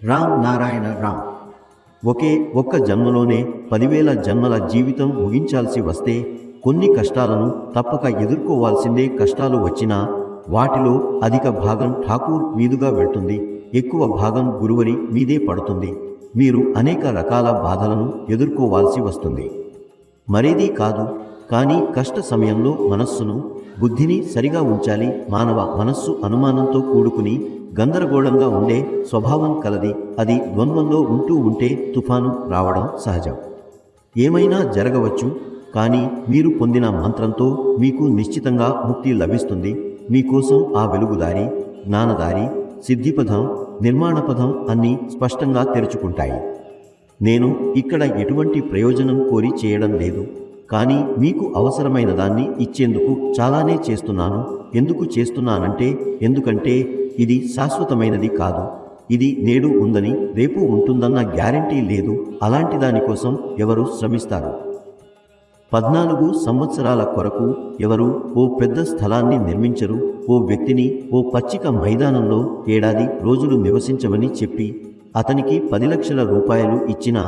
రామ్ నారాయణ రామ్. ఒకే ఒక్క జన్మలోనే 10,000 జన్మల జీవితం ముగించాల్సి వస్తే కొన్ని కష్టాలను తప్పక ఎదుర్కోవాల్సిందే. కష్టాలు వచ్చినా వాటిలో అధిక భాగం ఠాకూర్ మీదుగా వెళ్తుంది, ఎక్కువ భాగం గురువరి మీదే పడుతుంది. మీరు అనేక రకాల బాధలను ఎదుర్కోవాల్సి వస్తుంది. మరేదీ కాదు, కానీ కష్ట సమయంలో మనస్సును, బుద్ధిని సరిగా ఉంచాలి. మానవ మనస్సు అనుమానంతో కూడుకుని గందరగోళంగా ఉండే స్వభావం కలది. అది ద్వంద్వంలో ఉంటూ ఉంటే తుఫాను రావడం సహజం. ఏమైనా జరగవచ్చు, కానీ మీరు పొందిన మంత్రంతో మీకు నిశ్చితంగా ముక్తి లభిస్తుంది. మీకోసం ఆ వెలుగుదారి, జ్ఞానదారి, సిద్ధిపథం, నిర్మాణపథం అన్నీ స్పష్టంగా తెరుచుకుంటాయి. నేను ఇక్కడ ఎటువంటి ప్రయోజనం కోరి చేయడం లేదు, కానీ మీకు అవసరమైన దాన్ని ఇచ్చేందుకు చాలానే చేస్తున్నాను. ఎందుకు చేస్తున్నానంటే ఎందుకంటే ఇది శాశ్వతమైనది కాదు. ఇది నేడు ఉందని రేపు ఉంటుందన్న గ్యారంటీ లేదు. అలాంటి దానికోసం ఎవరు శ్రమిస్తారు? 14 సంవత్సరాల కొరకు ఎవరు ఓ పెద్ద స్థలాన్ని నిర్మించరు. ఓ వ్యక్తిని ఓ పచ్చిక మైదానంలో ఏడాది రోజులు నివసించమని చెప్పి అతనికి 10 లక్షల రూపాయలు ఇచ్చినా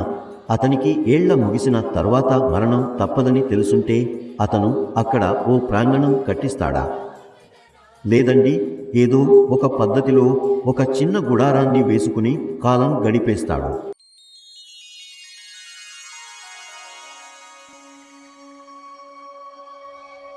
అతనికి ఏళ్ల ముగిసిన తర్వాత మరణం తప్పదని తెలుసుంటే అతను అక్కడ ఓ ప్రాంగణం కట్టిస్తాడా? లేదండి, ఏదో ఒక పద్ధతిలో ఒక చిన్న గుడారాన్ని వేసుకుని కాలం గడిపేస్తాడు.